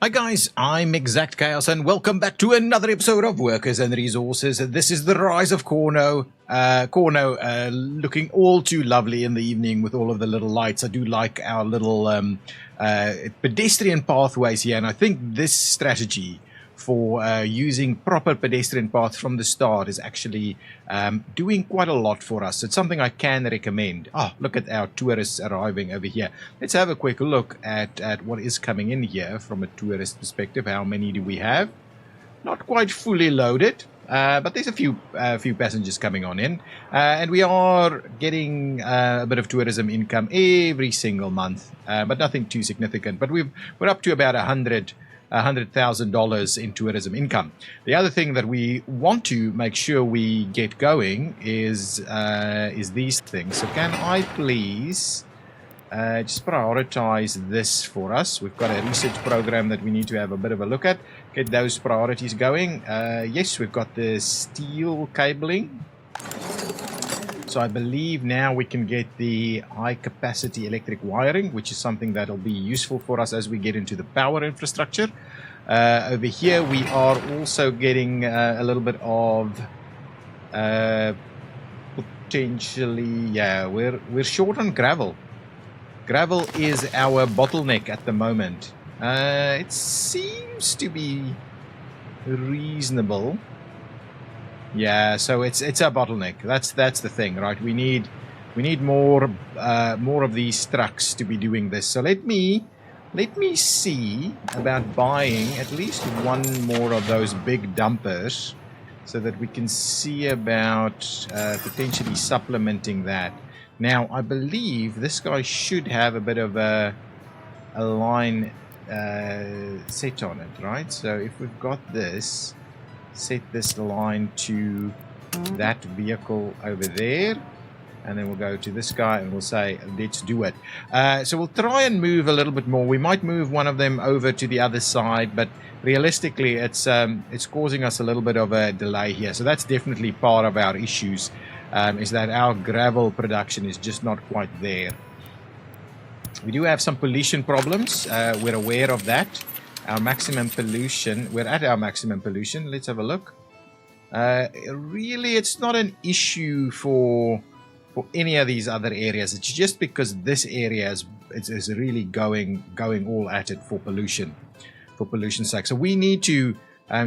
Hi guys, I'm ExactChaos and welcome back to another episode of Workers and Resources. This is the rise of Cornoe. Cornoe looking all too lovely in the evening with all of the little lights. I do like our little pedestrian pathways here, and I think this strategy for using proper pedestrian paths from the start is actually doing quite a lot for us. It's something I can recommend. Look at our tourists arriving over here. Let's have a quick look at what is coming in here from a tourist perspective. How many do we have? Not quite fully loaded, but there's a few passengers coming on in, and we are getting a bit of tourism income every single month, but nothing too significant. But we're up to about $100,000 in tourism income. The other thing that we want to make sure we get going is these things. So can I please just prioritize this for us? We've got a research program that we need to have a bit of a look at. Get those priorities going. Yes, we've got the steel cabling. So I believe now we can get the high capacity electric wiring, which is something that will be useful for us as we get into the power infrastructure. Over here we are also getting a little bit of potentially, we're short on gravel. Gravel is our bottleneck at the moment. It seems to be reasonable. Yeah, so it's a bottleneck. That's the thing, right? We need more of these trucks to be doing this. So let me see about buying at least one more of those big dumpers, so that we can see about potentially supplementing that. Now, I believe this guy should have a bit of a line set on it, right? So if we've got this, set this line to that vehicle over there, and then we'll go to this guy and we'll say let's do it. So we'll try and move a little bit more. We might move one of them over to the other side, but realistically it's causing us a little bit of a delay here. So that's definitely part of our issues, is that our gravel production is just not quite there. We do have some pollution problems. We're aware of that. Our maximum pollution, we're at our maximum pollution. Let's have a look. Really, it's not an issue for any of these other areas. It's just because this area is really going all at it for pollution's sake. So we need to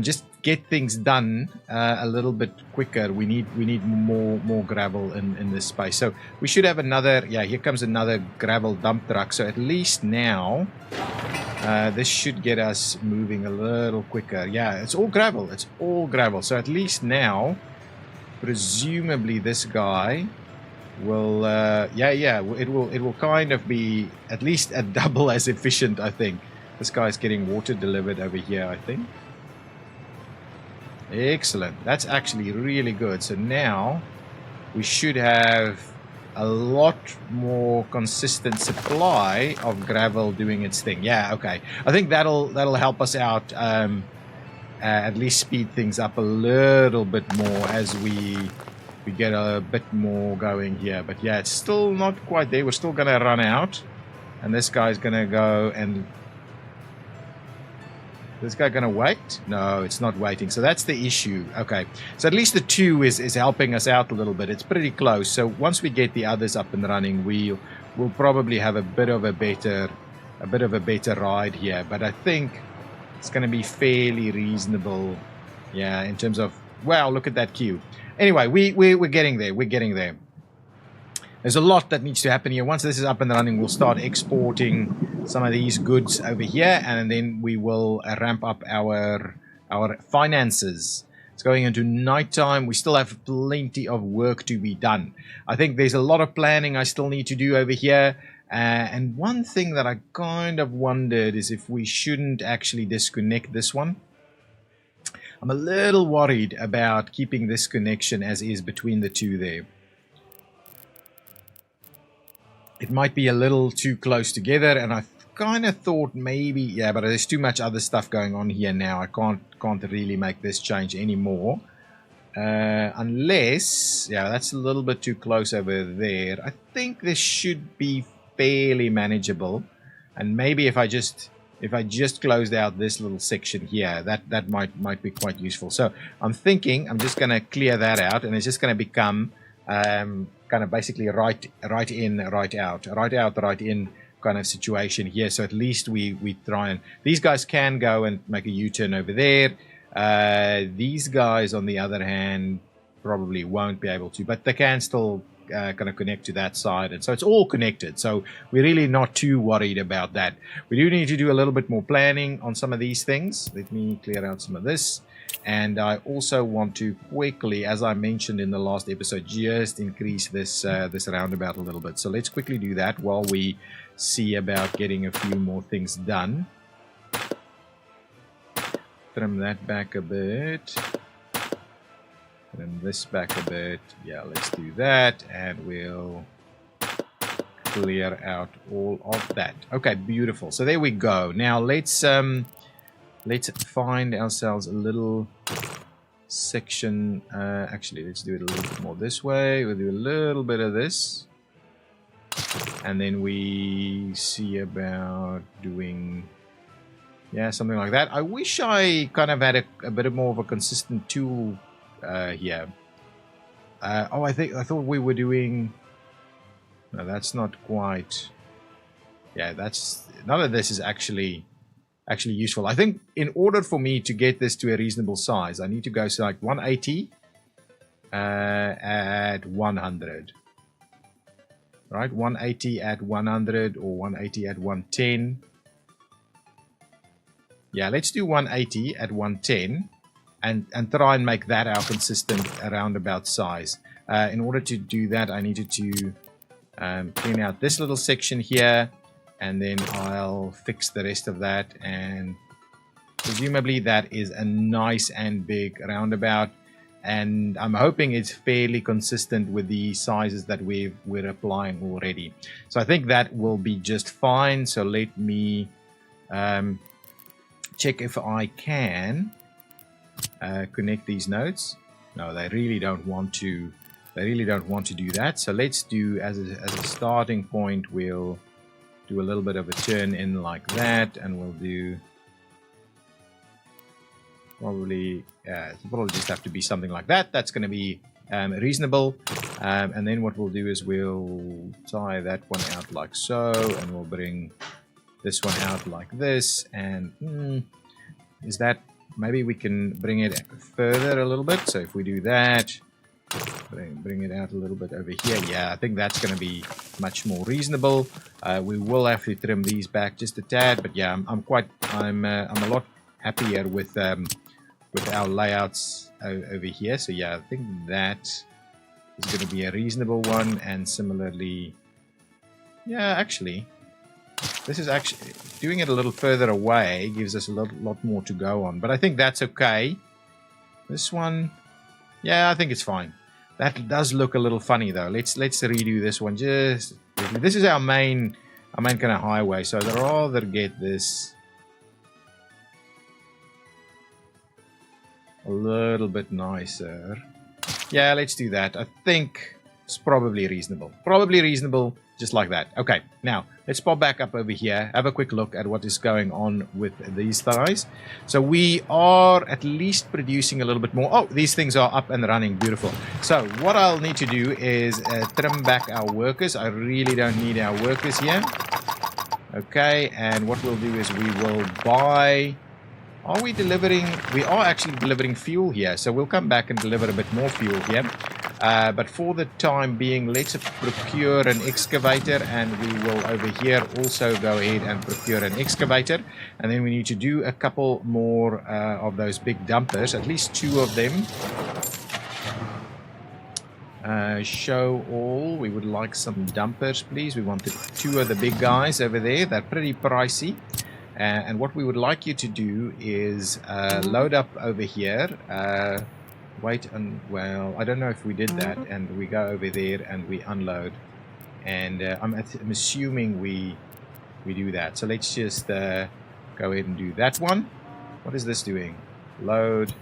just get things done a little bit quicker. We need more gravel in this space. So we should have another. Yeah, here comes another gravel dump truck. So at least now, this should get us moving a little quicker. Yeah, it's all gravel. It's all gravel. So at least now, presumably this guy will. It will kind of be at least a double as efficient. I think this guy's getting water delivered over here, I think. Excellent. That's actually really good. So now we should have a lot more consistent supply of gravel doing its thing. Yeah, okay. I think that'll help us out, at least speed things up a little bit more as we get a bit more going here. But yeah, it's still not quite there. We're still gonna run out, and this guy's gonna go and. This guy gonna wait? No, it's not waiting. So that's the issue. Okay. So at least the 2 is helping us out a little bit. It's pretty close. So once we get the others up and running, we'll probably have a bit of a better ride here. But I think it's gonna be fairly reasonable. Yeah, in terms of, wow, look at that queue. Anyway, we're getting there. We're getting there. There's a lot that needs to happen here. Once this is up and running, we'll start exporting some of these goods over here, and then we will ramp up our finances. It's going into nighttime. We still have plenty of work to be done. I think there's a lot of planning I still need to do over here. And one thing that I kind of wondered is if we shouldn't actually disconnect this one. I'm a little worried about keeping this connection as is between the two there. It might be a little too close together, and I kind of thought maybe, yeah, but there's too much other stuff going on here now. I can't really make this change anymore. Unless, yeah, that's a little bit too close over there. I think this should be fairly manageable. And maybe if I just if I just closed out this little section here, that might be quite useful. So I'm thinking I'm just going to clear that out, and it's just going to become kind of basically right in, right out, right in kind of situation here. So at least we try, and these guys can go and make a U-turn over there. These guys, on the other hand, probably won't be able to, but they can still kind of connect to that side, and so it's all connected, so we're really not too worried about that. We do need to do a little bit more planning on some of these things. Let me clear out some of this, and I also want to quickly, as I mentioned in the last episode, just increase this this roundabout a little bit. So let's quickly do that while we see about getting a few more things done. Trim that back a bit. Trim this back a bit. Yeah, let's do that, and we'll clear out all of that. Okay, beautiful. So there we go. Now let's find ourselves a little section. Actually, let's do it a little bit more this way. We'll do a little bit of this, and then we see about doing, yeah, something like that. I wish I kind of had a bit more of a consistent tool here. Oh, I thought we were doing. No, that's not quite. Yeah, that's none of this is actually useful. I think in order for me to get this to a reasonable size, I need to go select 180 at 100. Right, 180 at 100 or 180 at 110. Yeah, let's do 180 at 110 and try and make that our consistent roundabout size. In order to do that, I needed to clean out this little section here, and then I'll fix the rest of that, and presumably that is a nice and big roundabout, and I'm hoping it's fairly consistent with the sizes that we're applying already. So I think that will be just fine. So let me check if I can connect these nodes. No, they really don't want to. They really don't want to do that. So let's do as a starting point. We'll do a little bit of a turn in like that, and we'll do probably it'll probably just have to be something like that. That's going to be reasonable. And then what we'll do is we'll tie that one out like so, and we'll bring this one out like this. And is that, maybe we can bring it further a little bit. So if we do that, bring it out a little bit over here. Yeah, I think that's going to be much more reasonable. We will have to trim these back just a tad, but yeah, I'm a lot happier with our layouts over here. So yeah, I think that is going to be a reasonable one. And similarly, yeah, actually, this is actually doing it a little further away gives us a lot more to go on, but I think that's okay. This one, yeah, I think it's fine. That does look a little funny though. Let's redo this one. Just this is our main kind of highway, so I'd rather get this a little bit nicer. Yeah, let's do that. I think it's probably reasonable. Probably reasonable, just like that. Okay, now let's pop back up over here, have a quick look at what is going on with these thighs. So we are at least producing a little bit more. Oh, these things are up and running. Beautiful. So what I'll need to do is trim back our workers. I really don't need our workers here. Okay, and what we'll do is we will buy... Are we delivering? We are actually delivering fuel here, so we'll come back and deliver a bit more fuel here. But for the time being, let's procure an excavator, and we will over here also go ahead and procure an excavator. And then we need to do a couple more of those big dumpers, at least 2 of them. Show all. We would like some dumpers, please. We wanted 2 of the big guys over there. They're pretty pricey. And what we would like you to do is load up over here. Wait, and well, I don't know if we did that, and we go over there and we unload. And I'm assuming we do that. So let's just go ahead and do that one. What is this doing? Load.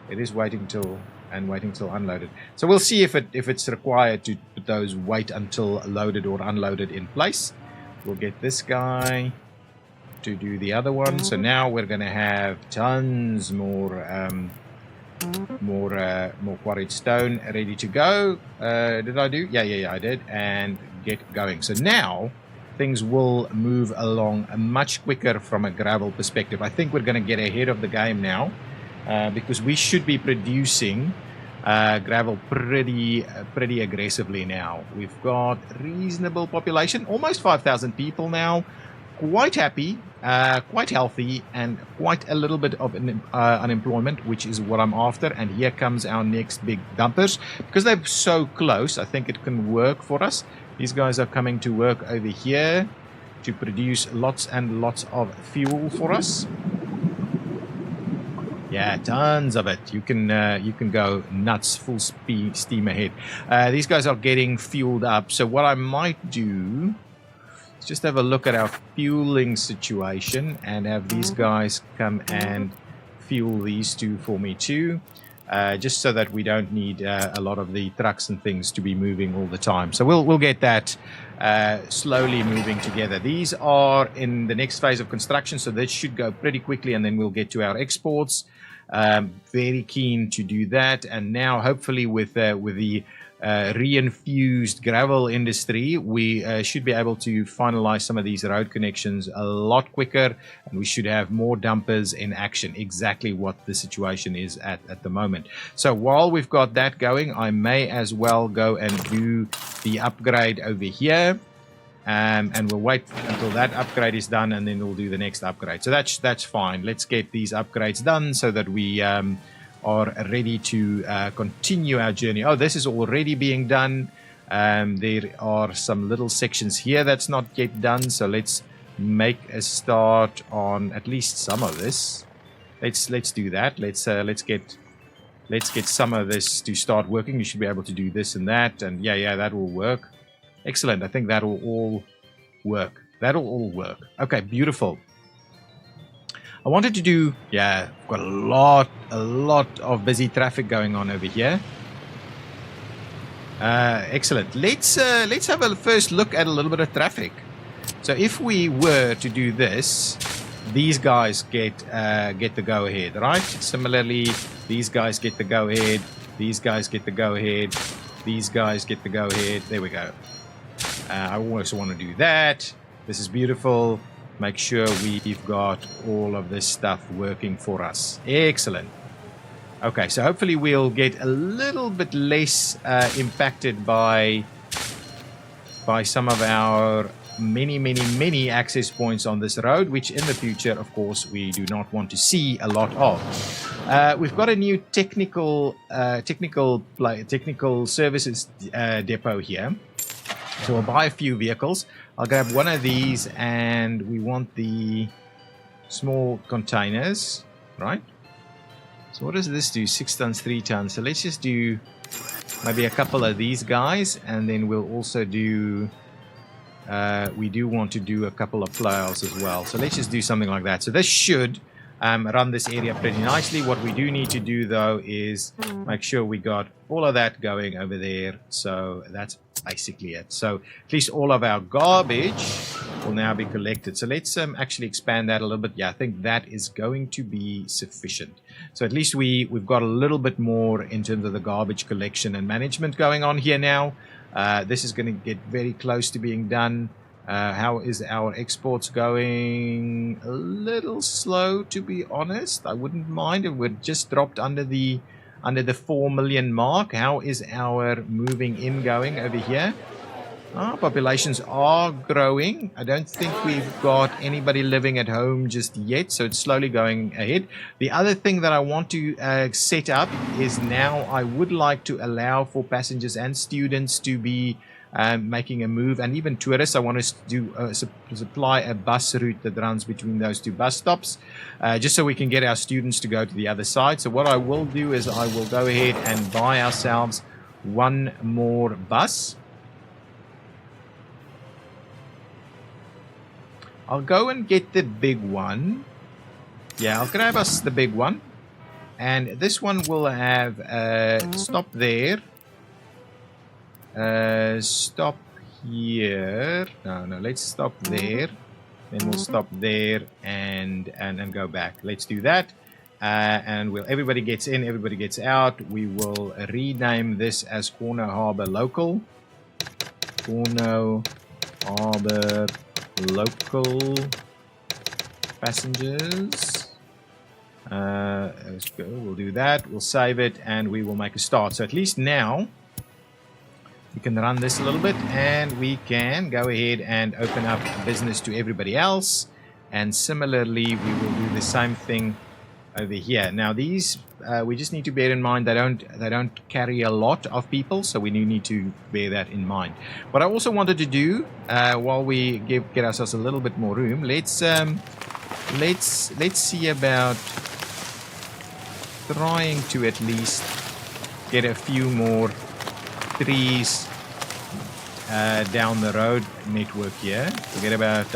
It is waiting till unloaded. So we'll see if it's required to put those wait until loaded or unloaded in place. We'll get this guy. to do the other one. So now we're going to have tons more more quarried stone ready to go. Did I do? Yeah, I did. And get going. So now things will move along much quicker from a gravel perspective. I think we're going to get ahead of the game now because we should be producing gravel pretty aggressively now. We've got reasonable population, almost 5,000 people now. Quite happy, quite healthy, and quite a little bit of unemployment, which is what I'm after. And here comes our next big dumpers. Because they're so close, I think it can work for us. These guys are coming to work over here to produce lots and lots of fuel for us. Yeah, tons of it. You can go nuts, full steam ahead. These guys are getting fueled up. So what I might do is just have a look at our fueling situation and have these guys come and fuel these two for me too. Just so that we don't need a lot of the trucks and things to be moving all the time. So we'll get that slowly moving together. These are in the next phase of construction, so this should go pretty quickly, and then we'll get to our exports. Very keen to do that. And now, hopefully, with the reinfused gravel industry, we should be able to finalize some of these road connections a lot quicker, and we should have more dumpers in action. Exactly what the situation is at the moment. So while we've got that going, I may as well go and do the upgrade over here, and we'll wait until that upgrade is done, and then we'll do the next upgrade. So that's fine. Let's get these upgrades done so that we are ready to continue our journey. Oh, this is already being done. There are some little sections here that's not yet done, so let's make a start on at least some of this. Let's do that. Let's get some of this to start working. You should be able to do this and that, and yeah, that will work. Excellent. I think that'll all work. Okay, beautiful. I wanted to do, yeah, got a lot of busy traffic going on over here. Excellent. Let's have a first look at a little bit of traffic. So if we were to do this, these guys get the go ahead, right? Similarly, these guys get the go ahead. These guys get the go ahead. These guys get the go ahead. There we go. I also want to do that. This is beautiful. Make sure we've got all of this stuff working for us. Excellent. Okay, so hopefully we'll get a little bit less impacted by some of our many access points on this road, which in the future, of course, we do not want to see a lot of. We've got a new technical services depot here. So we'll buy a few vehicles. I'll grab one of these, and we want the small containers, right? So what does this do? 6 tons, 3 tons. So let's just do maybe a couple of these guys, and then we'll also do, we do want to do a couple of plows as well. So let's just do something like that. So this should run this area pretty nicely. What we do need to do, though, is make sure we got all of that going over there. So that's basically it. So at least all of our garbage will now be collected. So let's actually expand that a little bit. Yeah, I think that is going to be sufficient. So at least we've got a little bit more in terms of the garbage collection and management going on here now. This is going to get very close to being done. How is our exports going? A little slow, to be honest. I wouldn't mind if we're just dropped under the 4 million mark. How is our moving in going over here? Our populations are growing. I don't think we've got anybody living at home just yet, so it's slowly going ahead. The other thing that I want to set up is now I would like to allow for passengers and students to be making a move, and even tourists. I want to do supply a bus route that runs between those two bus stops, just so we can get our students to go to the other side. So what I will do is I will go ahead and buy ourselves one more bus. I'll go and get the big one. Yeah, I'll grab us the big one, and this one will have stop there. Stop here. No, let's stop there. Then we'll stop there and go back. Let's do that. And everybody gets in, everybody gets out. We will rename this as Cornoe Harbor Local. Cornoe Harbor Local passengers. Let's go. We'll do that. We'll save it and we will make a start. So at least now we can run this a little bit and we can go ahead and open up business to everybody else. And similarly, we will do the same thing over here. Now these, we just need to bear in mind they don't carry a lot of people, so we do need to bear that in mind. What I also wanted to do, while we get ourselves a little bit more room, let's see about trying to at least get a few more trees down the road network here. Forget about,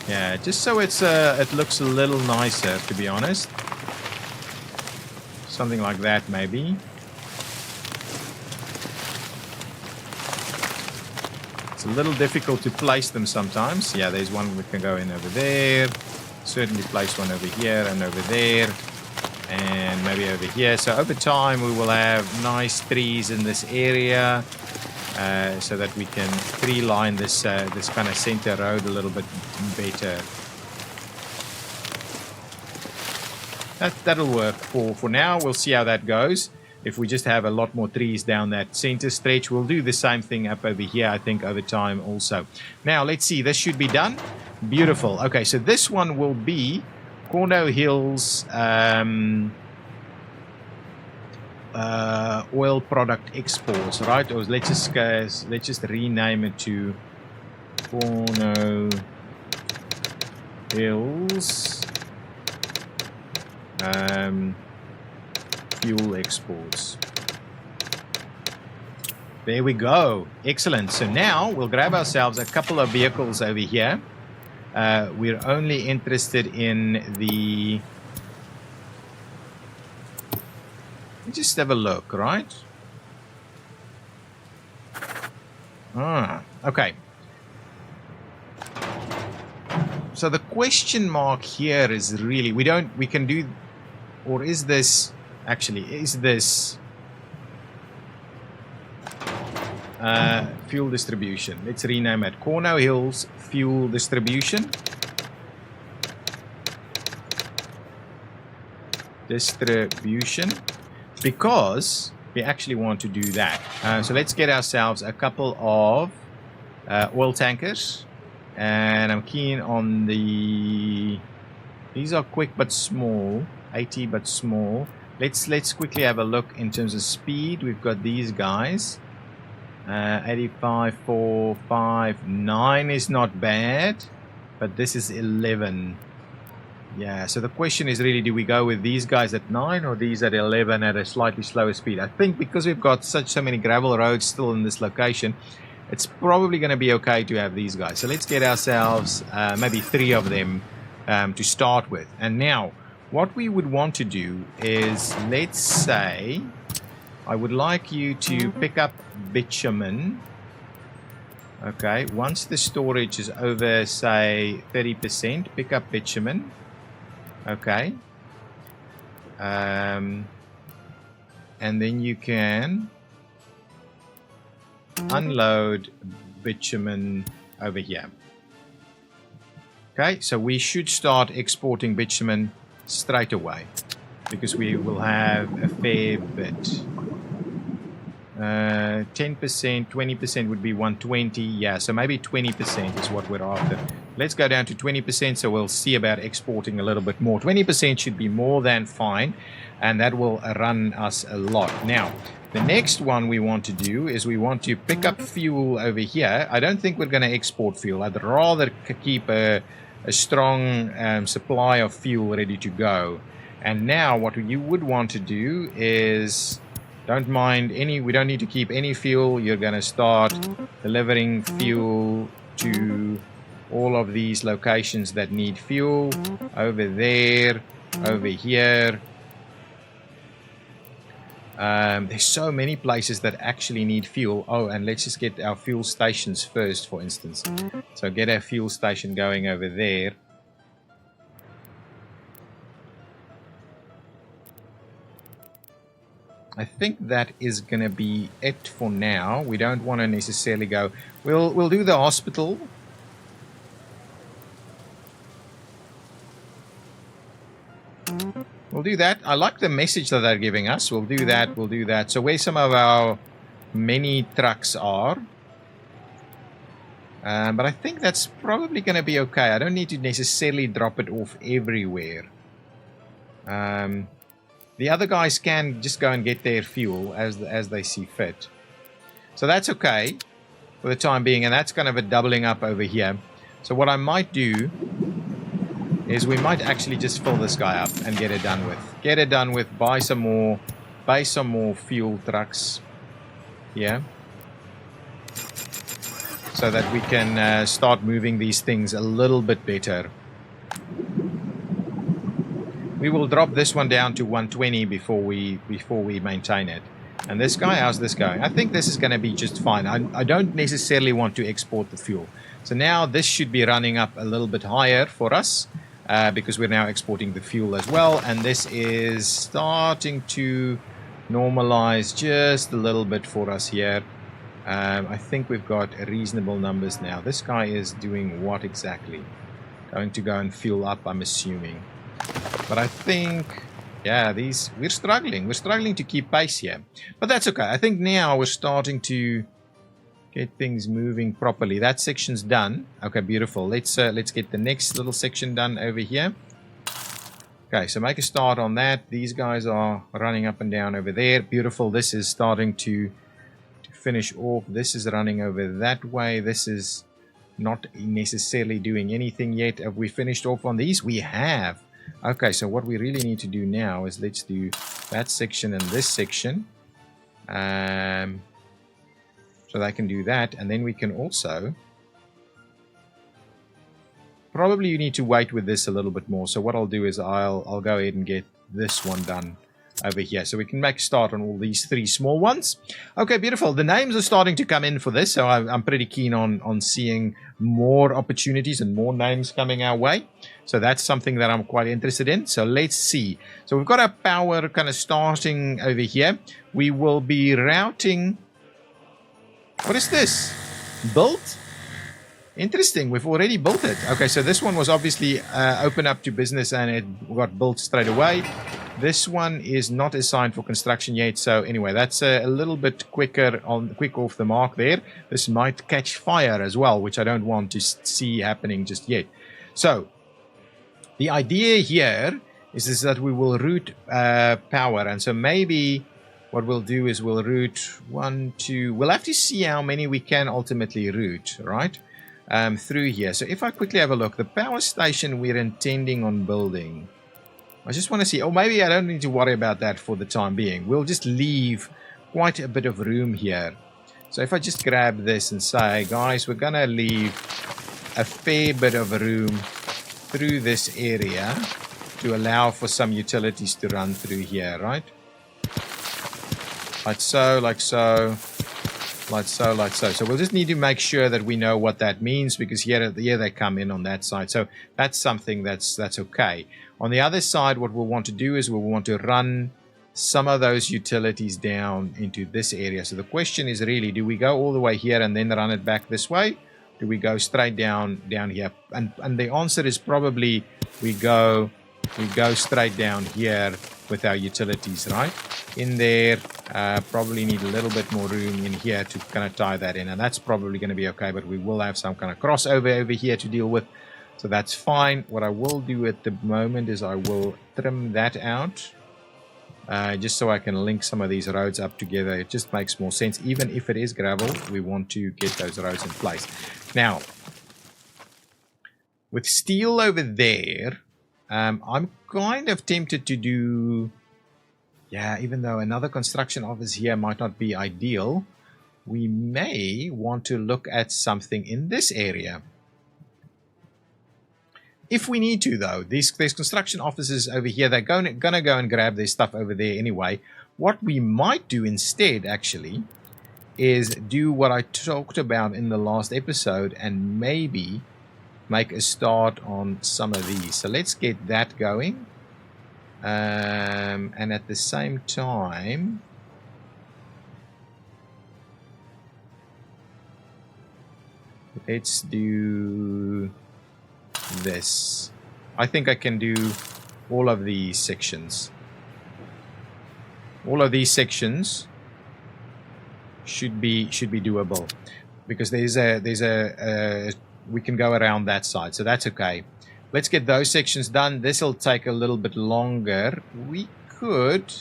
yeah, just so it looks a little nicer, to be honest. Something like that, maybe. It's a little difficult to place them sometimes. Yeah, there's one we can go in over there. Certainly place one over here and over there. And maybe over here. So over time we will have nice trees in this area. So that we can tree line this kind of center road a little bit better. That'll work for now. We'll see how that goes. If we just have a lot more trees down that center stretch, we'll do the same thing up over here, I think, over time also. Now, let's see. This should be done. Beautiful. Okay, so this one will be Cornoe Hills oil product exports, right? Or let's just rename it to Cornoe Hills fuel exports. There we go. Excellent. So now we'll grab ourselves a couple of vehicles over here. We're only interested in the... Just have a look, right? Okay. So the question mark here is really, we can do, or is this, actually, is this fuel distribution? Let's rename it Cornoe Hills Fuel Distribution. Because we actually want to do that. So let's get ourselves a couple of oil tankers. And I'm keen on these are quick but small, 80 but small. Let's quickly have a look in terms of speed. We've got these guys. 85, 4, 5, 9 is not bad. But this is 11. Yeah, so the question is really, do we go with these guys at 9 or these at 11 at a slightly slower speed? I think because we've got so many gravel roads still in this location, it's probably going to be okay to have these guys. So let's get ourselves maybe 3 of them to start with. And now, what we would want to do is, let's say, I would like you to pick up bitumen. Okay, once the storage is over, say, 30%, pick up bitumen. Okay. And then you can unload bitumen over here. Okay, so we should start exporting bitumen straight away because we will have a fair bit. 10%, 20% would be 120. Yeah, so maybe 20% is what we're after. Let's go down to 20%, so we'll see about exporting a little bit more. 20% should be more than fine, and that will run us a lot. Now, the next one we want to do is we want to pick up fuel over here. I don't think we're going to export fuel. I'd rather keep a strong supply of fuel ready to go. And now what you would want to do is... Don't mind we don't need to keep any fuel. You're going to start delivering fuel to all of these locations that need fuel. Over there, over here. There's so many places that actually need fuel. Oh, and let's just get our fuel stations first, for instance. So get our fuel station going over there. I think that is going to be it for now. We don't want to necessarily go. We'll do the hospital. We'll do that. I like the message that they're giving us. We'll do that. We'll do that. So where some of our mini trucks are. But I think that's probably going to be okay. I don't need to necessarily drop it off everywhere. The other guys can just go and get their fuel as they see fit. So that's okay for the time being. And that's kind of a doubling up over here. So what I might do is we might actually just fill this guy up and get it done with. Get it done with. Buy some more fuel trucks. Yeah. So that we can start moving these things a little bit better. We will drop this one down to 120 before we maintain it. And this guy, how's this going? I think this is going to be just fine. I don't necessarily want to export the fuel. So now this should be running up a little bit higher for us because we're now exporting the fuel as well. And this is starting to normalize just a little bit for us here. I think we've got reasonable numbers now. This guy is doing what exactly? Going to go and fuel up, I'm assuming. But I think, yeah, we're struggling. We're struggling to keep pace here. But that's okay. I think now we're starting to get things moving properly. That section's done. Okay, beautiful. Let's get the next little section done over here. Okay, so make a start on that. These guys are running up and down over there. Beautiful. This is starting to finish off. This is running over that way. This is not necessarily doing anything yet. Have we finished off on these? We have. Okay, so what we really need to do now is let's do that section and this section. So they can do that. And then we can also... Probably you need to wait with this a little bit more. So what I'll do is I'll go ahead and get this one done over here. So we can make a start on all these three small ones. Okay, beautiful. The names are starting to come in for this. So I'm pretty keen on seeing more opportunities and more names coming our way. So that's something that I'm quite interested in. So let's see. So we've got our power kind of starting over here. We will be routing... What is this? Built? Interesting. We've already built it. Okay, so this one was obviously open up to business and it got built straight away. This one is not assigned for construction yet. So anyway, that's a little bit quick off the mark there. This might catch fire as well, which I don't want to see happening just yet. So the idea here is that we will route power. And so maybe what we'll do is we'll route 1, 2. We'll have to see how many we can ultimately route, right? Through here. So if I quickly have a look, the power station we're intending on building, I just want to see, oh, maybe I don't need to worry about that for the time being. We'll just leave quite a bit of room here. So if I just grab this and say, guys, we're going to leave a fair bit of room through this area to allow for some utilities to run through here, right? Like so, like so. Like so, like so. So we'll just need to make sure that we know what that means because here they come in on that side. So that's something that's okay. On the other side, what we'll want to do is we'll want to run some of those utilities down into this area. So the question is really, do we go all the way here and then run it back this way? Do we go straight down here? And the answer is probably we go straight down here with our utilities, right? In there, probably need a little bit more room in here to kind of tie that in, and that's probably going to be okay, but we will have some kind of crossover over here to deal with, so that's fine. What I will do at the moment is I will trim that out, just so I can link some of these roads up together. It just makes more sense. Even if it is gravel, we want to get those roads in place. Now, with steel over there, I'm kind of tempted to do... Yeah, even though another construction office here might not be ideal, we may want to look at something in this area. If we need to, though, there's construction officers over here. They're gonna go and grab their stuff over there anyway. What we might do instead, actually, is do what I talked about in the last episode and maybe make a start on some of these. So let's get that going. And at the same time, let's do this. I think I can do all of these sections. All of these sections should be doable, because there's a we can go around that side, so that's okay. Let's get those sections done. This will take a little bit longer. We could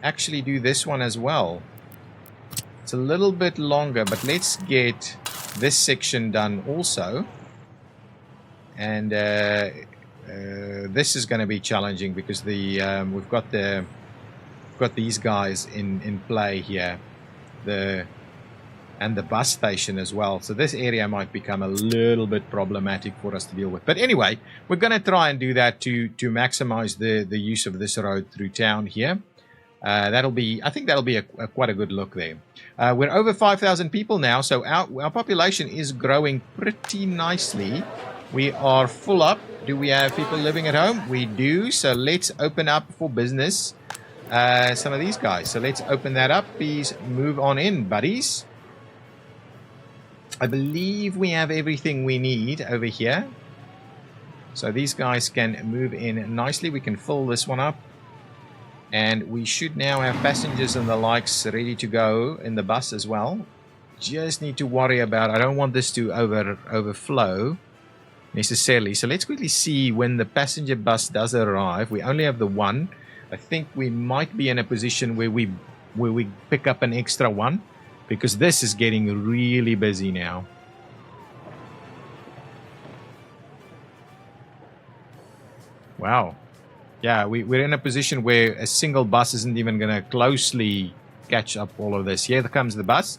actually do this one as well. It's a little bit longer, but let's get this section done also. And this is going to be challenging because we've got these guys in play here, and the bus station as well. So this area might become a little bit problematic for us to deal with. But anyway, we're going to try and do that to maximize the use of this road through town here. I think that'll be quite a good look there. We're over 5,000 people now, so our population is growing pretty nicely. We are full up. Do we have people living at home? We do. So let's open up for business some of these guys. So let's open that up. Please move on in, buddies. I believe we have everything we need over here. So these guys can move in nicely. We can fill this one up. And we should now have passengers and the likes ready to go in the bus as well. Just need to worry about, I don't want this to overflow necessarily. So let's quickly see when the passenger bus does arrive. We only have the one. I think we might be in a position where we pick up an extra one, because this is getting really busy now. Wow. Yeah, we're in a position where a single bus isn't even going to closely catch up all of this. Here comes the bus.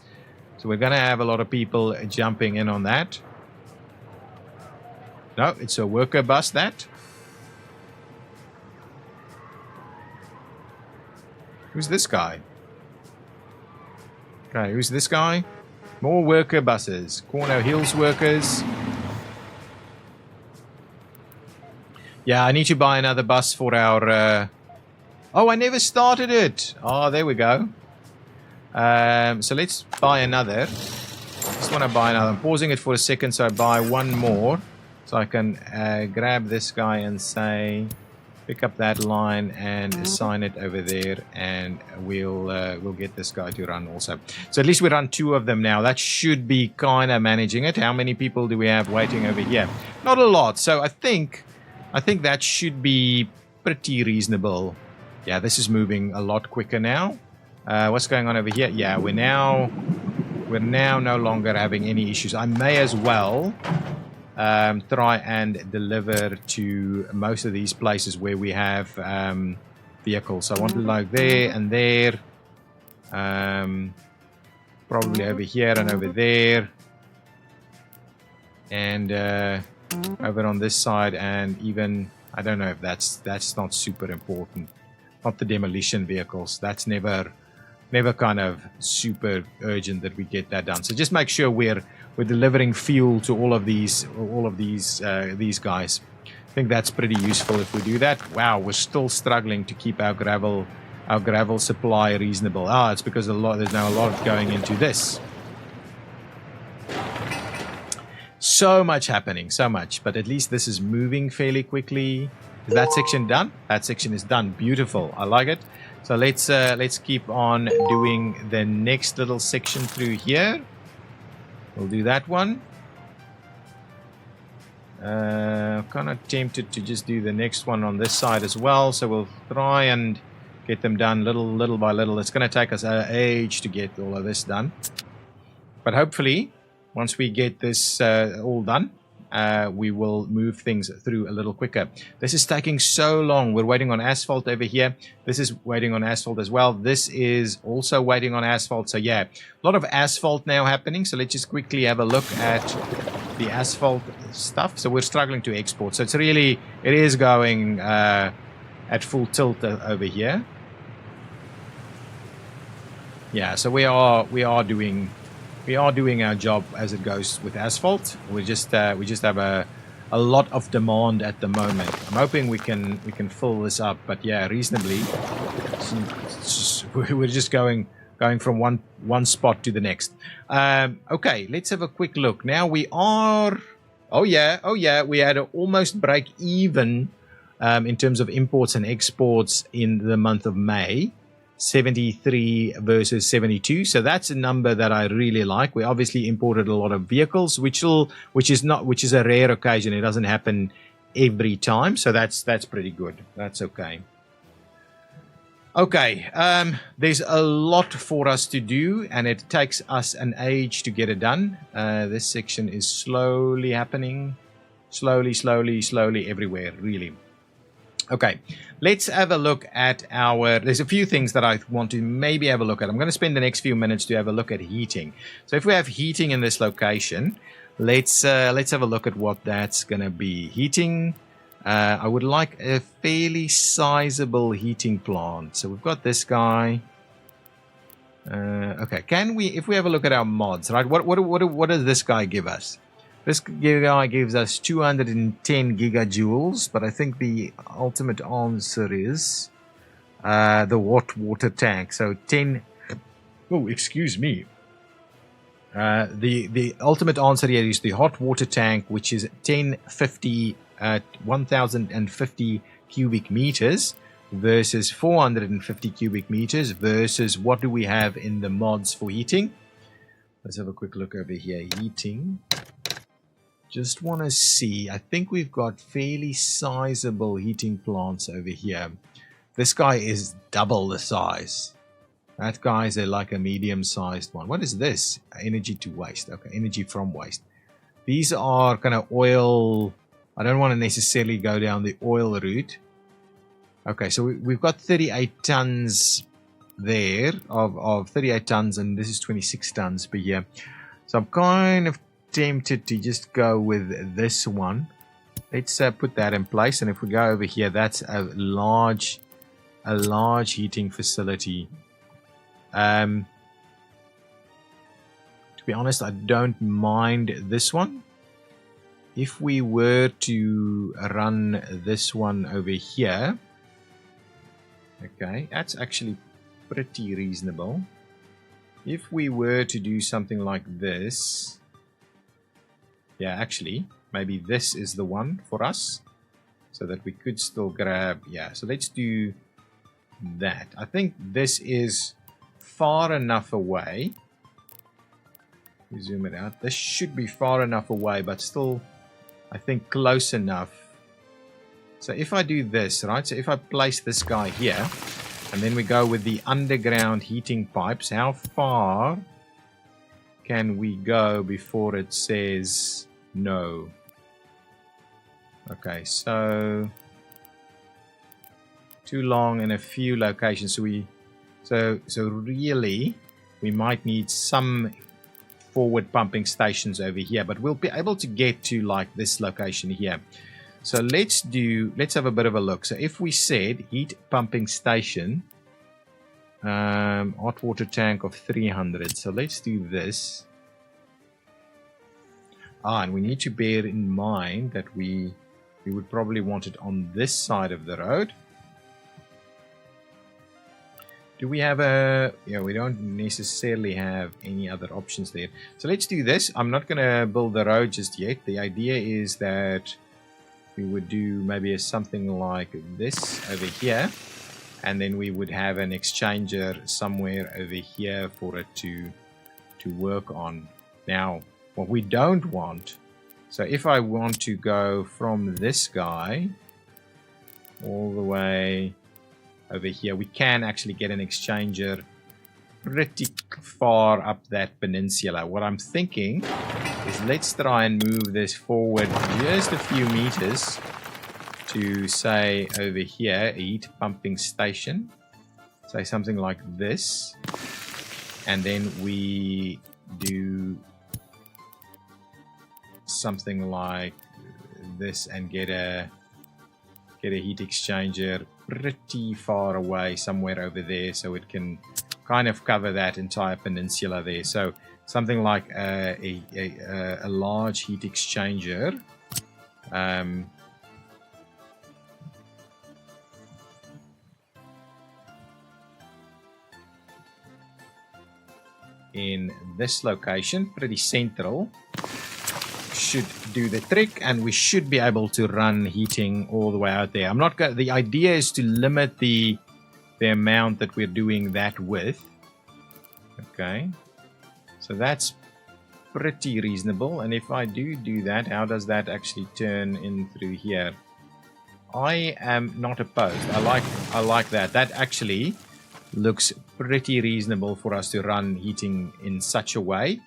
So we're going to have a lot of people jumping in on that. No, it's a worker bus, that. Who's this guy? Okay, who's this guy? More worker buses. Cornoe Hills workers. Yeah, I need to buy another bus for our... Oh, I never started it. Oh, there we go. So let's buy another. Just want to buy another. I'm pausing it for a second so I buy one more. So I can grab this guy and say... Pick up that line and assign it over there, and we'll get this guy to run also. So at least we run two of them now. That should be kind of managing it. How many people do we have waiting over here? Not a lot. So I think that should be pretty reasonable. Yeah, this is moving a lot quicker now. What's going on over here? Yeah, we're now no longer having any issues. I may as well try and deliver to most of these places where we have vehicles. So I want to like there and there, probably over here and over there, and over on this side, and even, I don't know if that's not super important. Not the demolition vehicles. That's never kind of super urgent that we get that done. So just make sure we're delivering fuel to all of these guys. I think that's pretty useful if we do that. Wow, we're still struggling to keep our gravel supply reasonable. It's because there's now a lot going into this. So much happening, so much, but at least this is moving fairly quickly. Is that section done? That section is done. Beautiful. I like it. So let's keep on doing the next little section through here. We'll do that one. Kind of tempted to just do the next one on this side as well. So we'll try and get them done little by little. It's going to take us an age to get all of this done. But hopefully, once we get this all done, we will move things through a little quicker. This is taking so long. We're waiting on asphalt over here. This is waiting on asphalt as well. This is also waiting on asphalt. So yeah, a lot of asphalt now happening. So let's just quickly have a look at the asphalt stuff, so we're struggling to export. So it is going at full tilt over here. Yeah, so we are doing our job as it goes with asphalt. We just have a lot of demand at the moment. I'm hoping we can fill this up, but yeah, reasonably. We're just going from one spot to the next. Okay, let's have a quick look. Now we are. Oh yeah, we had to almost break even in terms of imports and exports in the month of May. 73 versus 72, so that's a number that I really like. We obviously imported a lot of vehicles, which is a rare occasion. It doesn't happen every time, so that's pretty good. That's okay. Okay, there's a lot for us to do, and it takes us an age to get it done. This section is slowly happening, slowly everywhere, really. Okay, let's have a look at there's a few things that I want to maybe have a look at. I'm going to spend the next few minutes to have a look at heating. So if we have heating in this location, let's have a look at what that's going to be. Heating, I would like a fairly sizable heating plant. So we've got this guy. Okay, if we have a look at our mods, right? What does this guy give us? This guy gives us 210 gigajoules, but I think the ultimate answer is the hot water tank. So 10. Oh, excuse me. The ultimate answer here is the hot water tank, which is 1050 cubic meters versus 450 cubic meters versus what do we have in the mods for heating? Let's have a quick look over here. Heating. Just want to see. I think we've got fairly sizable heating plants over here. This guy is double the size. That guy's like a medium-sized one. What is this? Energy to waste. Okay, energy from waste. These are kind of oil. I don't want to necessarily go down the oil route. Okay, so we've got 38 tons there of 38 tons, and this is 26 tons per year. So I'm kind of tempted to just go with this one. Let's put that in place, and if we go over here, that's a large heating facility. To be honest, I don't mind this one. If we were to run this one over here, okay, that's actually pretty reasonable. If we were to do something like this, yeah, actually, maybe this is the one for us, so that we could still grab. Yeah, so let's do that. I think this is far enough away. We zoom it out. This should be far enough away, but still, I think close enough. So if I do this, right, so if I place this guy here, and then we go with the underground heating pipes, how far can we go before it says no? Okay, so too long in a few locations. So really we might need some forward pumping stations over here, but we'll be able to get to like this location here. So let's have a bit of a look. So if we said heat pumping station, hot water tank of 300. So let's do this. And we need to bear in mind that we would probably want it on this side of the road. Do we have we don't necessarily have any other options there. So let's do this. I'm not going to build the road just yet. The idea is that we would do maybe something like this over here. And then we would have an exchanger somewhere over here for it to work on. Now, what we don't want, so if I want to go from this guy all the way over here, we can actually get an exchanger pretty far up that peninsula. What I'm thinking is let's try and move this forward just a few meters to, say, over here, a heat pumping station. Say something like this. And then we do something like this and get a heat exchanger pretty far away, somewhere over there, so it can kind of cover that entire peninsula there. So something like a large heat exchanger. In this location, pretty central, should do the trick, and we should be able to run heating all the way out there. I'm not going. The idea is to limit the amount that we're doing that with. Okay, so that's pretty reasonable. And if I do that, how does that actually turn in through here? I am not opposed. I like that. That actually looks pretty reasonable for us to run heating in such a way.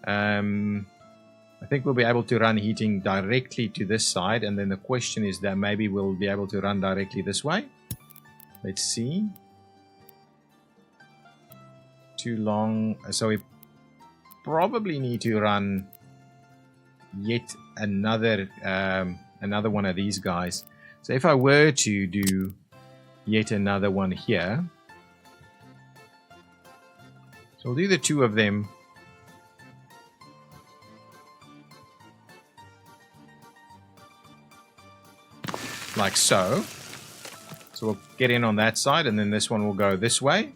I think we'll be able to run heating directly to this side, and then the question is that maybe we'll be able to run directly this way. Let's see. Too long, so we probably need to run yet another one of these guys. So if I were to do yet another one here, so we'll do the two of them. Like so. So we'll get in on that side, and then this one will go this way.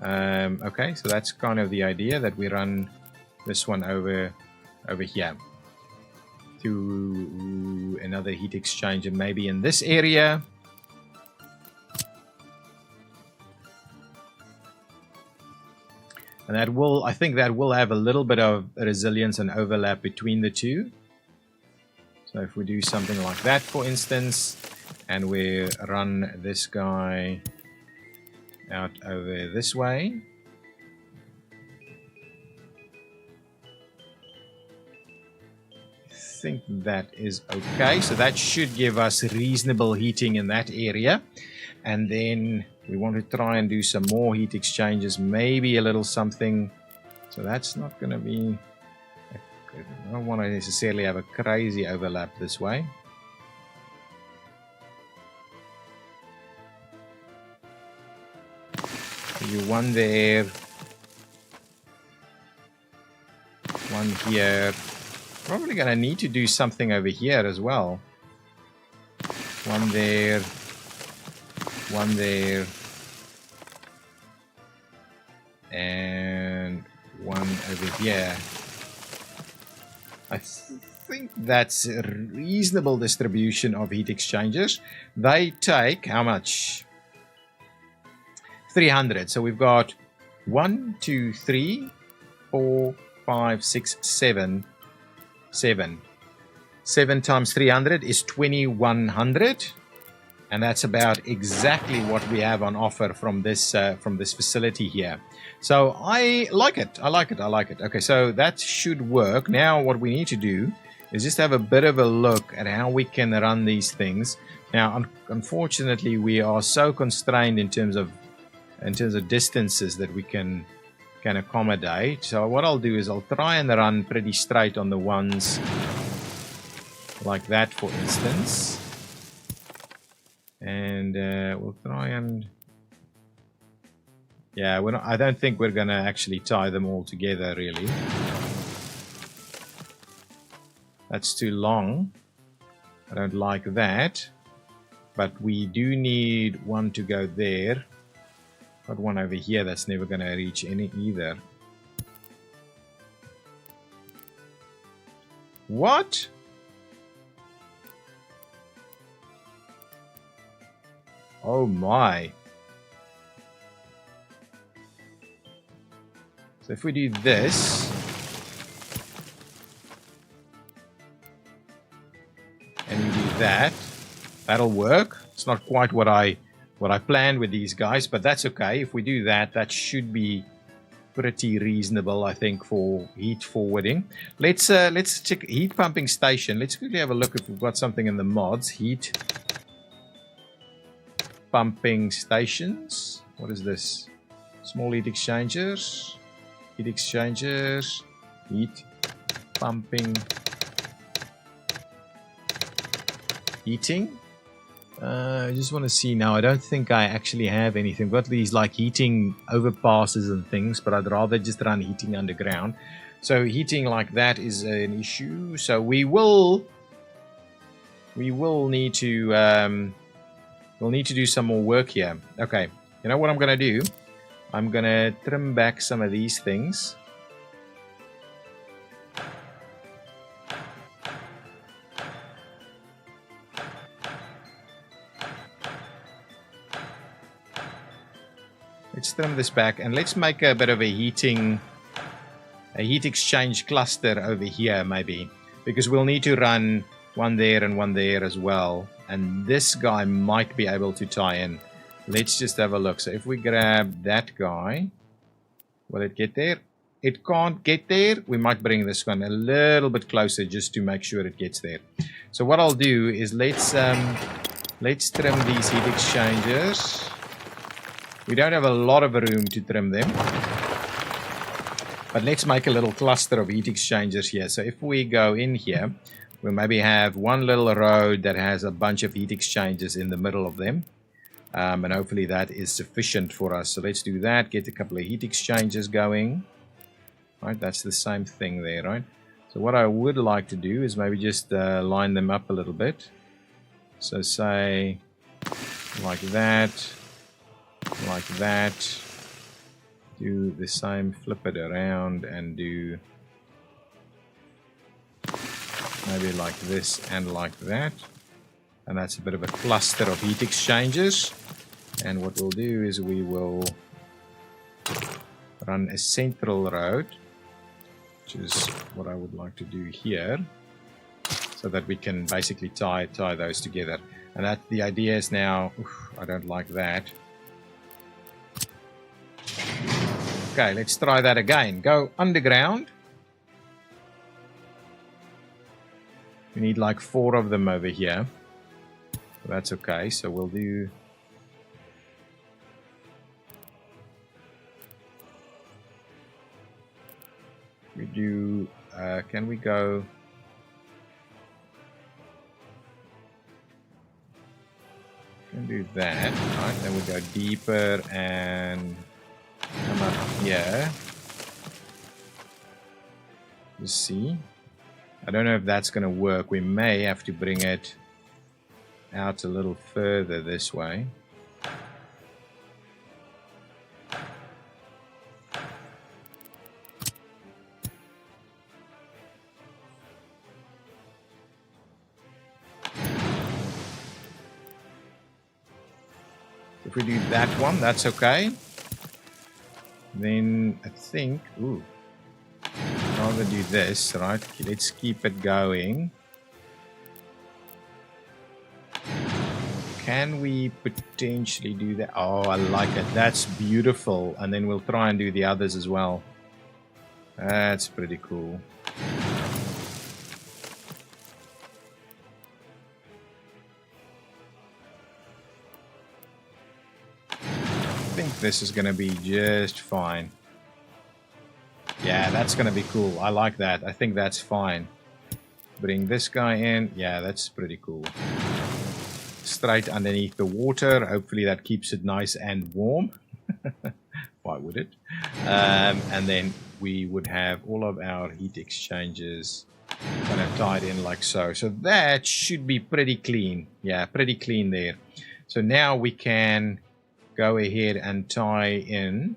Okay, so that's kind of the idea, that we run this one over here to another heat exchanger, maybe in this area. And that will, I think that will have a little bit of resilience and overlap between the two. So if we do something like that, for instance, and we run this guy out over this way. I think that is okay. So that should give us reasonable heating in that area. And then we want to try and do some more heat exchangers, maybe a little something. So that's not going to be... I don't want to necessarily have a crazy overlap this way. You one there, one here. Probably going to need to do something over here as well. One there, one there, and one over here. I think that's a reasonable distribution of heat exchangers. They take how much? 300. So we've got 1, 2, 3, 4, 5, 6, 7. 7 times 300 is 2100. And that's about exactly what we have on offer from this facility here. So I like it. I like it. I like it. Okay, so that should work. Now what we need to do is just have a bit of a look at how we can run these things. Now, unfortunately, we are so constrained in terms of distances that we can accommodate. So what I'll do is I'll try and run pretty straight on the ones like that, for instance. And we'll try and... Yeah, I don't think we're going to actually tie them all together, really. That's too long. I don't like that. But we do need one to go there. Got one over here that's never going to reach any either. What? Oh my. So if we do this, and we do that, that'll work. It's not quite what I planned with these guys, but that's okay. If we do that, that should be pretty reasonable, I think, for heat forwarding. Let's check heat pumping station. Let's quickly have a look if we've got something in the mods. Heat pumping stations. What is this? Small heat exchangers. Heat exchangers. Heat pumping. Heating. I just want to see now. I don't think I actually have anything. I've got these like heating overpasses and things, but I'd rather just run heating underground. So heating like that is an issue. So we will need to we'll need to do some more work here. Okay, you know what I'm gonna do? I'm gonna trim back some of these things. Let's trim this back and let's make a bit of a heat exchange cluster over here maybe, because we'll need to run one there and one there as well, and this guy might be able to tie in. Let's just have a look. So if we grab that guy, will it get there? It can't get there. We might bring this one a little bit closer just to make sure it gets there. So what I'll do is let's trim these heat exchangers. We don't have a lot of room to trim them, but let's make a little cluster of heat exchangers here. So if we go in here, we'll maybe have one little road that has a bunch of heat exchangers in the middle of them, and hopefully that is sufficient for us. So let's do that, get a couple of heat exchangers going. Right, that's the same thing there, right? So what I would like to do is maybe just line them up a little bit. So say like that. Like that. Do the same, flip it around and do maybe like this and like that. And that's a bit of a cluster of heat exchangers. And what we'll do is we will run a central road, which is what I would like to do here, so that we can basically tie those together. And that the idea is now, I don't like that. Okay, let's try that again. Go underground. We need like 4 of them over here. That's okay. So we'll do... We do... can we go... Can do that. Right, then we go deeper and... come up here. You see, I don't know if that's going to work. We may have to bring it out a little further this way. If we do that one, that's okay. Then I think, ooh, I'd rather do this, right? Let's keep it going. Can we potentially do that? Oh, I like it. That's beautiful. And then we'll try and do the others as well. That's pretty cool. I think this is going to be just fine. Yeah, that's going to be cool. I like that. I think that's fine. Bring this guy in. Yeah, that's pretty cool. Straight underneath the water. Hopefully that keeps it nice and warm. Why would it? And then we would have all of our heat exchangers kind of tied in like so. So that should be pretty clean. Yeah, pretty clean there. So now we can go ahead and tie in.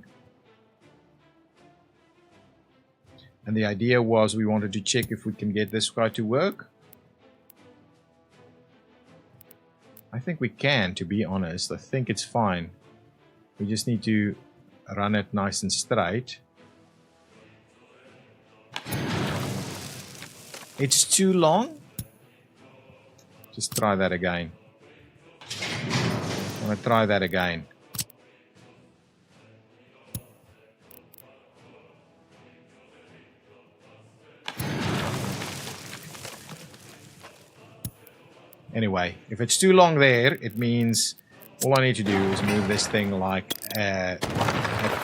And the idea was we wanted to check if we can get this guy to work. I think we can, to be honest. I think it's fine. We just need to run it nice and straight. It's too long. Just try that again. I'm going to try that again. Anyway, if it's too long there, it means all I need to do is move this thing like a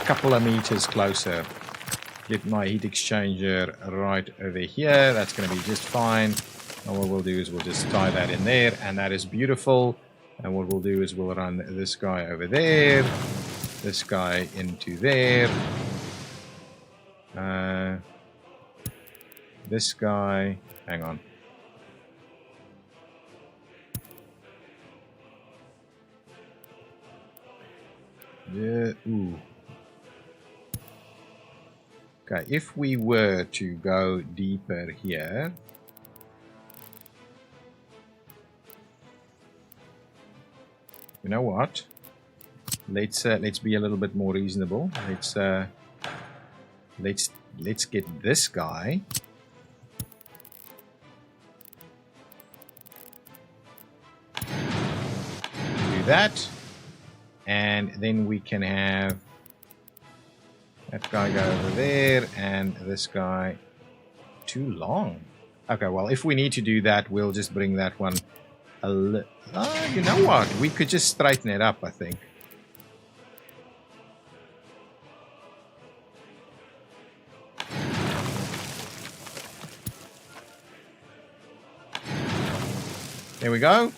couple of meters closer. get my heat exchanger right over here. That's going to be just fine. And what we'll do is we'll just tie that in there, and that is beautiful. And what we'll do is we'll run this guy over there, this guy into there, this guy, hang on. Yeah, ooh. Okay, if we were to go deeper here, you know what? Let's be a little bit more reasonable. Let's get this guy. Do that, and then we can have that guy go over there, and this guy. Too long. Okay, well, if we need to do that, we'll just bring that one a little. Oh, you know what? We could just straighten it up, I think. There we go.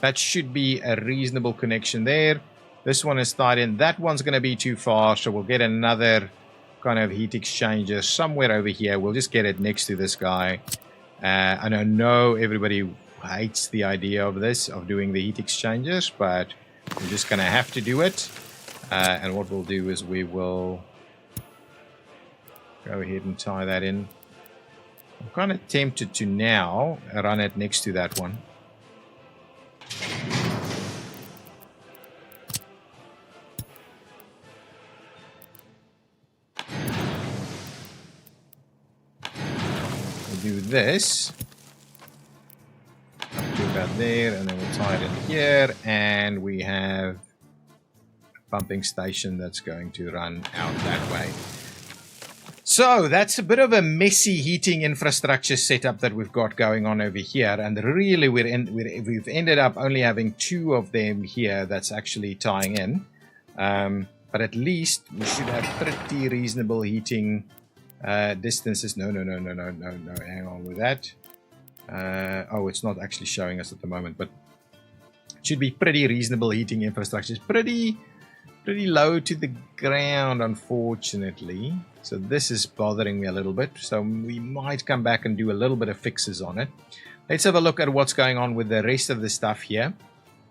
That should be a reasonable connection there. This one is tied in. That one's going to be too far, so we'll get another kind of heat exchanger somewhere over here. We'll just get it next to this guy. And I know everybody hates the idea of this, of doing the heat exchangers, but we're just going to have to do it. And what we'll do is we will go ahead and tie that in. I'm kind of tempted to now run it next to that one. We'll do this up to about there, and then we'll tie it in here, and we have a pumping station that's going to run out that way. So that's a bit of a messy heating infrastructure setup that we've got going on over here, and really we've ended up only having 2 of them here that's actually tying in, but at least we should have pretty reasonable heating distances. No, hang on with that. Oh, it's not actually showing us at the moment, but it should be pretty reasonable heating infrastructure. It's pretty low to the ground, unfortunately. So this is bothering me a little bit. So we might come back and do a little bit of fixes on it. Let's have a look at what's going on with the rest of the stuff here.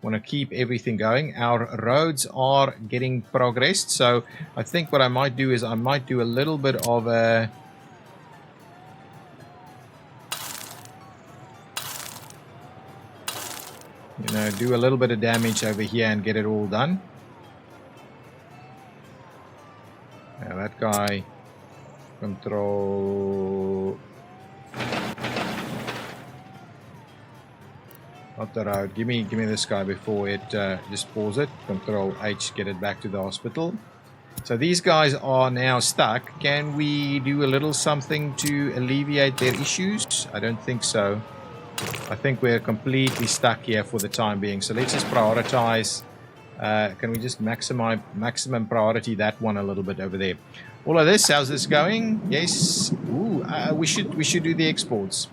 Want to keep everything going. Our roads are getting progressed. So I think what I might do is I might do a little bit of a... do a little bit of damage over here and get it all done. Now that guy... Control... Not the road. Give me this guy before it just pause it. Control H, get it back to the hospital. So these guys are now stuck. Can we do a little something to alleviate their issues? I don't think so. I think we're completely stuck here for the time being. So let's just prioritize. Can we just maximum priority that one a little bit over there? All of this, how's this going? Yes. Ooh, we should do the exports.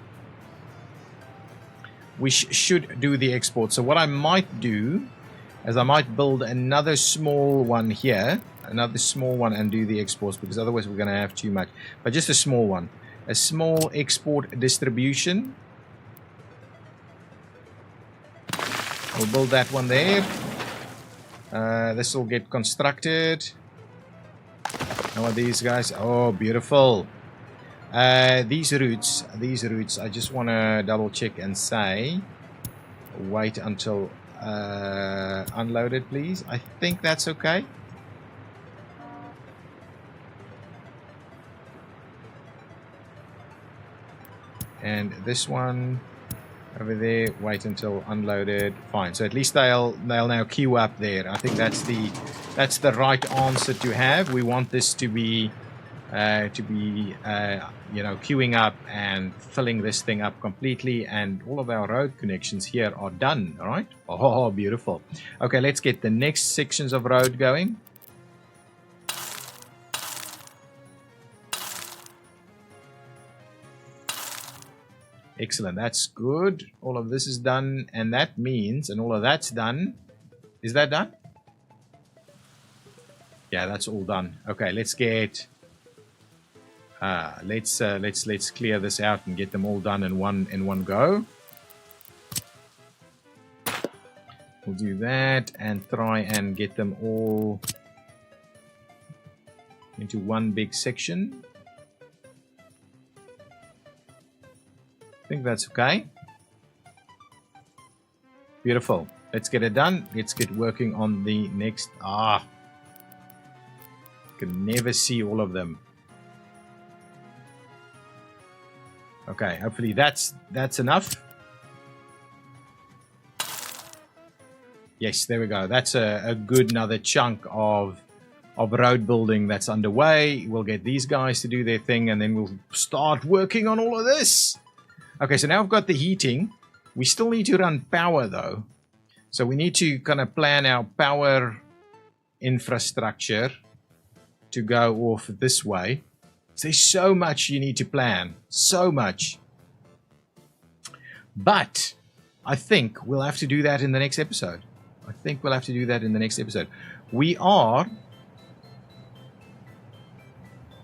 We should do the exports. So what I might do is I might build another small one here, another small one, and do the exports, because otherwise we're going to have too much. But just a small one, a small export distribution. We'll build that one there. This will get constructed. How are these guys? Oh, beautiful. These routes, I just want to double check and say, wait until unloaded, please. I think that's okay. And this one over there, wait until unloaded. Fine. So at least they'll now queue up there. I think that's the right answer to have. We want this to be queuing up and filling this thing up completely, and all of our road connections here are done. All right. Oh, beautiful. Okay, let's get the next sections of road going. Excellent. That's good. All of this is done. And that means, and all of that's done. Is that done? Yeah, that's all done. Okay, let's get... let's clear this out and get them all done in one go. We'll do that and try and get them all into one big section. I think that's okay. Beautiful. Let's get it done. Let's get working on the next. Can never see all of them. Okay, hopefully that's enough. Yes, there we go. That's a good another chunk of road building that's underway. We'll get these guys to do their thing, and then we'll start working on all of this. Okay, so now I've got the heating. We still need to run power, though. So we need to kind of plan our power infrastructure to go off this way. So there's so much you need to plan. So much. But I think we'll have to do that in the next episode.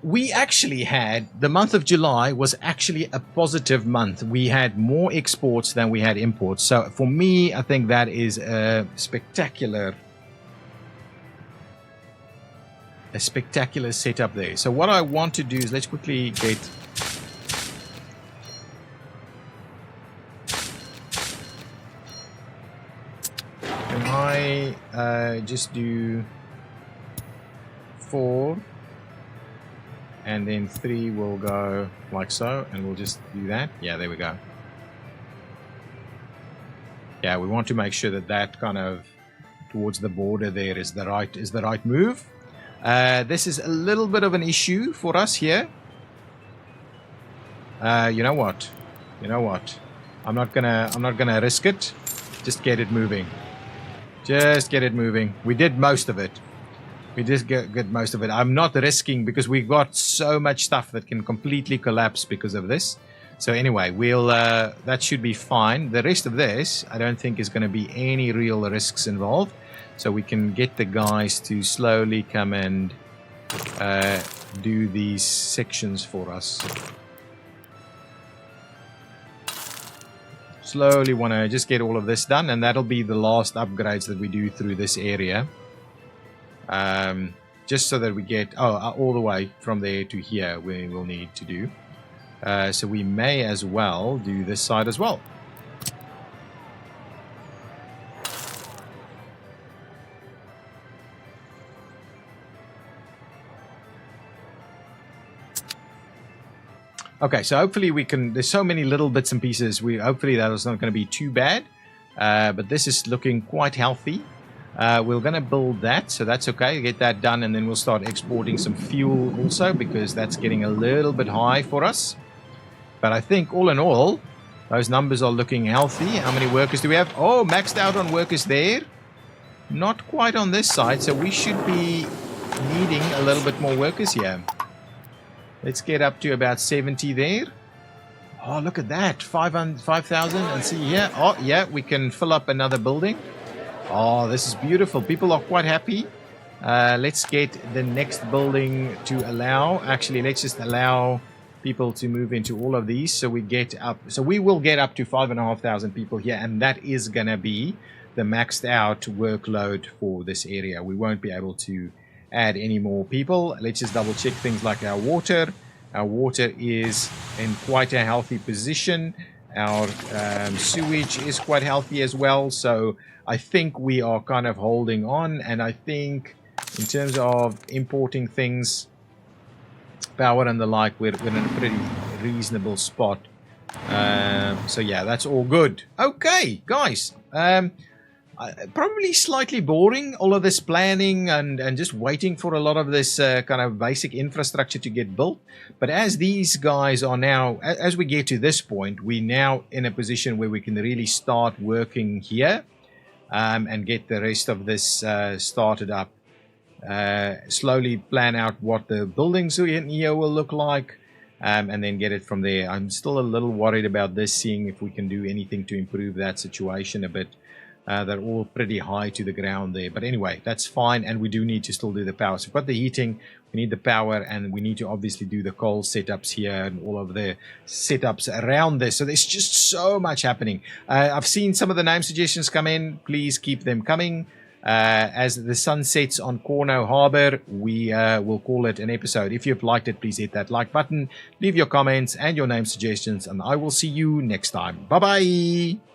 We actually had, the month of July was actually a positive month. We had more exports than we had imports. So for me, I think that is a spectacular setup there. So what I want to do is let's quickly get... Can I just do 4? And then 3 will go like so, and we'll just do that. Yeah, there we go. Yeah, we want to make sure that kind of towards the border there is the right move. This is a little bit of an issue for us here. You know what? I'm not gonna risk it. Just get it moving. We did most of it. We just get most of it. I'm not risking because we've got so much stuff that can completely collapse because of this. So anyway, we'll that should be fine. The rest of this, I don't think is going to be any real risks involved. So we can get the guys to slowly come and do these sections for us. Slowly want to just get all of this done, and that'll be the last upgrades that we do through this area. Just so that we get all the way from there to here we will need to do. So we may as well do this side as well. Okay, so hopefully we can, there's so many little bits and pieces, hopefully that is not going to be too bad, but this is looking quite healthy. We're going to build that, so that's okay, get that done, and then we'll start exporting some fuel also, because that's getting a little bit high for us. But I think all in all, those numbers are looking healthy. How many workers do we have? Oh, maxed out on workers there. Not quite on this side, so we should be needing a little bit more workers here. Let's get up to about 70 there. Oh, look at that, 5,000, and see here. Oh, yeah, we can fill up another building. Oh, this is beautiful. People are quite happy. Let's get the next building to allow. Actually, let's just allow people to move into all of these. So we get up. So we will get up to 5,500 people here, and that is going to be the maxed out workload for this area. We won't be able to add any more people. Let's just double check things like our water. Our water is in quite a healthy position. Our sewage is quite healthy as well. So I think we are kind of holding on, and I think in terms of importing things, power and the like, we're in a pretty reasonable spot. So yeah, that's all good. Okay, guys. Probably slightly boring, all of this planning and just waiting for a lot of this kind of basic infrastructure to get built. But as these guys are now, as we get to this point, we're now in a position where we can really start working here and get the rest of this started up. Slowly plan out what the buildings in here will look like. and then get it from there. I'm still a little worried about this, seeing if we can do anything to improve that situation a bit. They're all pretty high to the ground there. But anyway, that's fine. And we do need to still do the power. So we've got the heating, we need the power, and we need to obviously do the coal setups here and all of the setups around this. So there's just so much happening. I've seen some of the name suggestions come in. Please keep them coming. As the sun sets on Cornoe Harbor, we will call it an episode. If you've liked it, please hit that like button, leave your comments and your name suggestions, and I will see you next time. Bye-bye!